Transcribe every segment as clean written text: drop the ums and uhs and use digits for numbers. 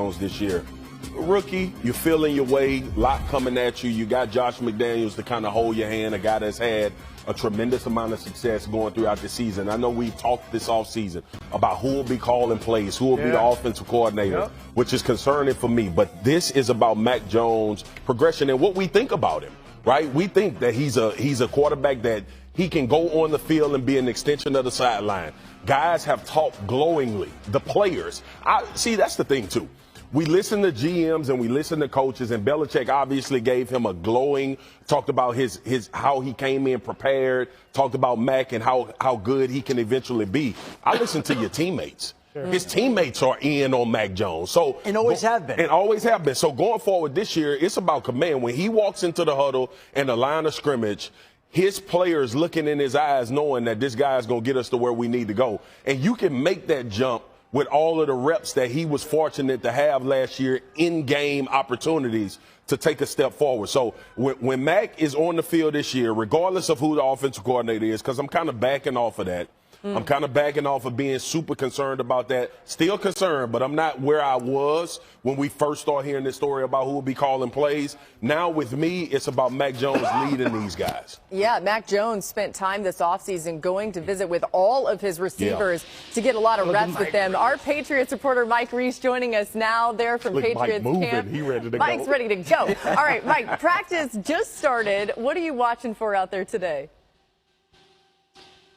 Jones this year. Rookie, you're feeling your way, lot coming at you. You got Josh McDaniels to kind of hold your hand, a guy that's had a tremendous amount of success going throughout the season. I know we talked this offseason about who will be calling plays, who will be the offensive coordinator, which is concerning for me. But this is about Mac Jones' progression and what we think about him, right? We think that he's a quarterback that he can go on the field and be an extension of the sideline. Guys have talked glowingly. The players. See, that's the thing, too. We listen to GMs and we listen to coaches, and Belichick obviously gave him a glowing, talked about his how he came in prepared, talked about Mac and how good he can eventually be. I listen to your teammates. His teammates are in on Mac Jones. And always have been. And always have been. So going forward this year, it's about command. When he walks into the huddle and the line of scrimmage, his players looking in his eyes knowing that this guy's going to get us to where we need to go. And you can make that jump with all of the reps that he was fortunate to have last year, in-game opportunities to take a step forward. So when Mac is on the field this year, regardless of who the offensive coordinator is, because I'm kind of backing off of that, I'm kind of backing off of being super concerned about that. Still concerned, but I'm not where I was when we first started hearing this story about who will be calling plays. Now with me, it's about Mac Jones leading these guys. Yeah, Mac Jones spent time this offseason going to visit with all of his receivers to get a lot of reps with them. Our Patriots reporter Mike Reese joining us now there from Patriots camp. He ready to Mike's go. ready to go. All right, Mike, practice just started. What are you watching for out there today?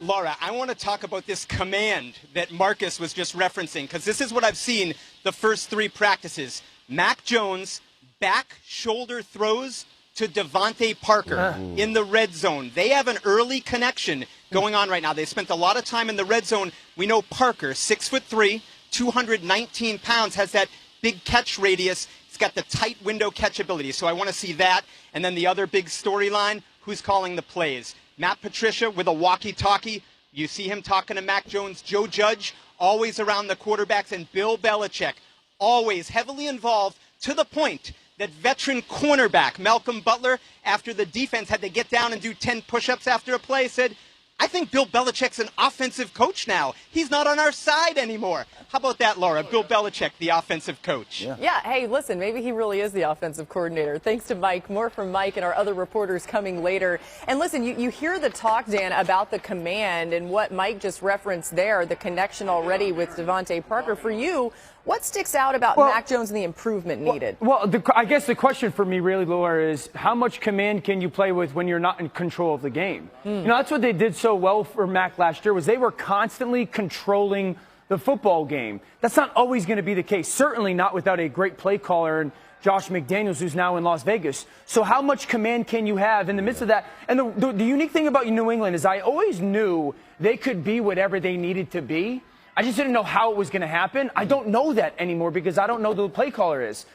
Laura, I want to talk about this command that Marcus was just referencing, because this is what I've seen the first three practices. Mac Jones, back shoulder throws to DeVante Parker in the red zone. They have an early connection going on right now. They spent a lot of time in the red zone. We know Parker, 6'3", 219 pounds, has that big catch radius. He's got the tight window catchability. So I want to see that. And then the other big storyline, who's calling the plays? Matt Patricia with a walkie-talkie. You see him talking to Mac Jones. Joe Judge, always around the quarterbacks. And Bill Belichick, always heavily involved, to the point that veteran cornerback Malcolm Butler, after the defense had to get down and do 10 push-ups after a play, said, I think Bill Belichick's an offensive coach now. He's not on our side anymore. How about that, Laura? Bill Belichick, the offensive coach. Yeah, hey, listen, maybe he really is the offensive coordinator. Thanks to Mike. More from Mike and our other reporters coming later. And listen, you hear the talk, Dan, about the command and what Mike just referenced there, the connection already with DeVante Parker. For you, what sticks out about Mac Jones and the improvement needed? I guess the question for me really, Laura, is how much command can you play with when you're not in control of the game? You know, that's what they did so well for Mac last year, was they were constantly controlling the football game. That's not always going to be the case, certainly not without a great play caller and Josh McDaniels, who's now in Las Vegas. So how much command can you have in the midst of that? And the unique thing about New England is I always knew they could be whatever they needed to be. I just didn't know how it was going to happen. I don't know that anymore because I don't know who the play caller is.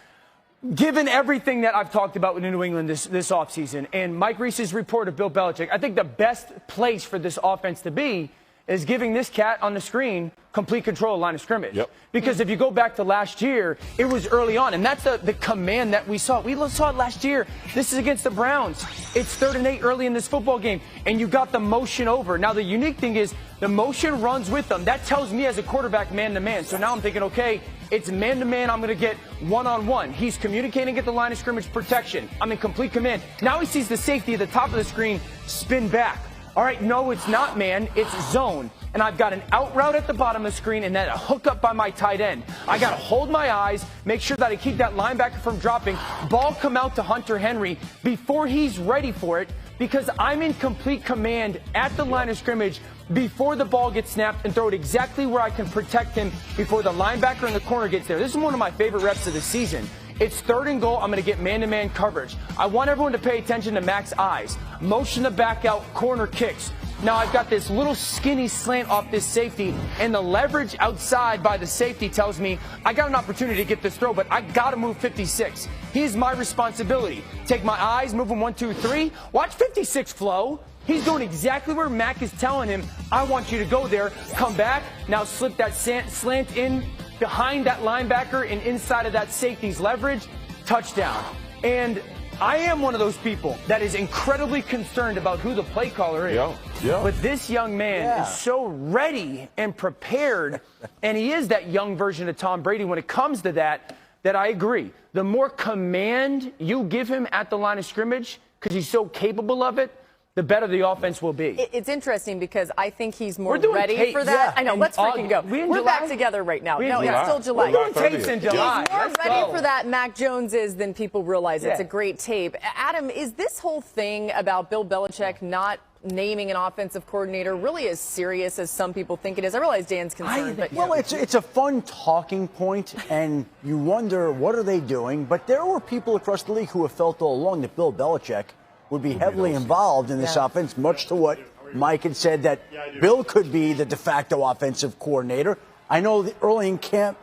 Given everything that I've talked about with New England this offseason and Mike Reese's report of Bill Belichick, I think the best place for this offense to be is giving this cat on the screen complete control of line of scrimmage. Because if you go back to last year, it was early on, and that's the command that we saw. We saw it last year. This is against the Browns. It's 3rd and 8 early in this football game, and you got the motion over. Now, the unique thing is the motion runs with them. That tells me as a quarterback man-to-man. So now I'm thinking, okay, it's man-to-man. I'm going to get one-on-one. He's communicating at the line of scrimmage protection. I'm in complete command. Now he sees the safety at the top of the screen spin back. All right, no, it's not man, it's zone. And I've got an out route at the bottom of the screen and then a hook up by my tight end. I got to hold my eyes, make sure that I keep that linebacker from dropping. Ball come out to Hunter Henry before he's ready for it because I'm in complete command at the line of scrimmage before the ball gets snapped and throw it exactly where I can protect him before the linebacker and the corner gets there. This is one of my favorite reps of the season. It's 3rd and goal. I'm going to get man-to-man coverage. I want everyone to pay attention to Mac's eyes. Motion the back out, corner kicks. Now I've got this little skinny slant off this safety, and the leverage outside by the safety tells me I got an opportunity to get this throw, but I got to move 56. Here's my responsibility. Take my eyes, move them 1, 2, 3. Watch 56 flow. He's going exactly where Mac is telling him, I want you to go there. Come back. Now slip that slant in behind that linebacker and inside of that safety's leverage. Touchdown. And I am one of those people that is incredibly concerned about who the play caller is. But this young man is so ready and prepared, and he is that young version of Tom Brady when it comes to that that I agree. The more command you give him at the line of scrimmage, because he's so capable of it, the better the offense will be. It's interesting because I think he's more We're ready tape, for that. yeah. I know. Let's freaking go. We're back together right now. No, July. it's still July. We're doing tapes in July. He's more Let's ready go. for that Mac Jones is than people realize. It's Yeah. a great tape. Adam, is this whole thing about Bill Belichick not naming an offensive coordinator really as serious as some people think it is? I realize Dan's concerned, but well, it's a fun talking point, and you wonder what are they doing. But there were people across the league who have felt all along that Bill Belichick would be heavily involved in this offense, much to what Mike had said, that Bill could be the de facto offensive coordinator. I know that early in camp,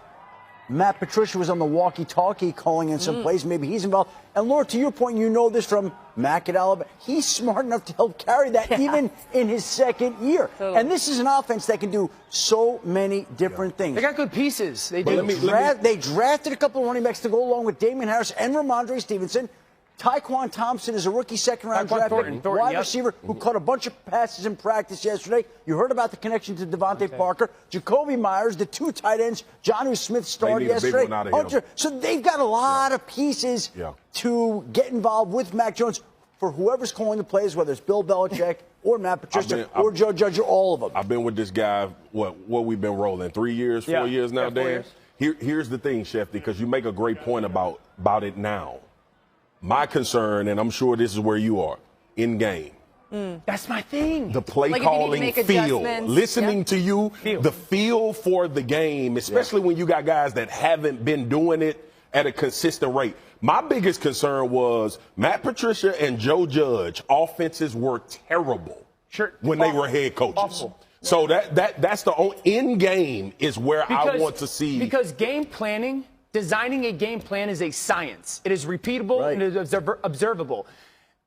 Matt Patricia was on the walkie-talkie calling in some plays. Maybe he's involved. And, Laura, to your point, you know this from Mac at Alabama. He's smart enough to help carry that even in his second year. Totally. And this is an offense that can do so many different things. They got good pieces. They But do. They drafted a couple of running backs to go along with Damian Harris and Ramondre Stevenson. Tyquan Thompson is a rookie second-round draft pick, wide receiver who caught a bunch of passes in practice yesterday. You heard about the connection to DeVante Parker. Jacoby Myers, the two tight ends. Jonnu Smith started yesterday. Hunter. So they've got a lot of pieces to get involved with Mac Jones for whoever's calling the plays, whether it's Bill Belichick or Matt Patricia or Joe Judge or all of them. I've been with this guy, what we've been rolling, 3 years, 4 years now, Dan? Here's the thing, Schefter, because you make a great point about it now. My concern, and I'm sure this is where you are, in game. That's my thing. The play Like calling feel. Listening to you, the feel for the game, especially when you got guys that haven't been doing it at a consistent rate. My biggest concern was Matt Patricia and Joe Judge offenses were terrible when they were head coaches. Awful. So that's the only in game is where I want to see. Because game planning, designing a game plan is a science. It is repeatable and it is observable.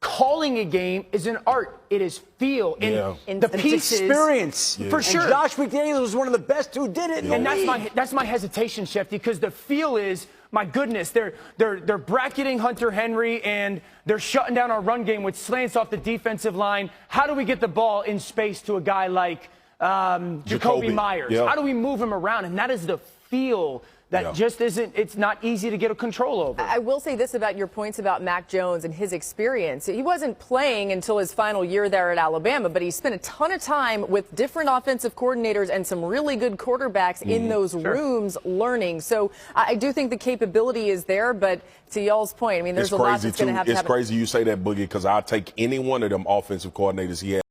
Calling a game is an art. It is feel. And the pieces, experience. For sure. And Josh McDaniels was one of the best who did it. And that's my hesitation, Chef, because the feel is, my goodness, they're bracketing Hunter Henry and they're shutting down our run game with slants off the defensive line. How do we get the ball in space to a guy like Jacoby Myers? How do we move him around? And that is the feel that just isn't, it's not easy to get a control over. I will say this about your points about Mac Jones and his experience. He wasn't playing until his final year there at Alabama, but he spent a ton of time with different offensive coordinators and some really good quarterbacks in those rooms learning. So I do think the capability is there, but to y'all's point, I mean, there's a lot that's going to have to happen. It's crazy you say that, Boogie, because I'll take any one of them offensive coordinators he had.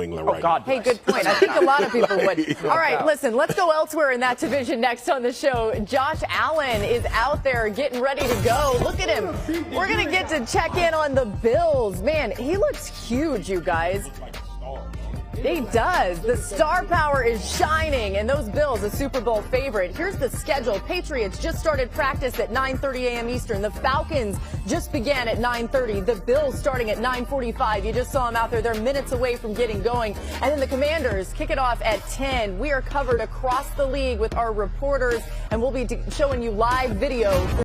Hey, good point. I think a lot of people would. All right, listen, let's go elsewhere in that division next on the show. Josh Allen is out there getting ready to go. Look at him. We're going to get to check in on the Bills. Man, he looks huge, you guys. He does. The star power is shining, and those Bills, a Super Bowl favorite. Here's the schedule. Patriots just started practice at 9:30 a.m. Eastern. The Falcons just began at 9:30. The Bills starting at 9:45. You just saw them out there. They're minutes away from getting going. And then the Commanders kick it off at 10. We are covered across the league with our reporters, and we'll be showing you live video.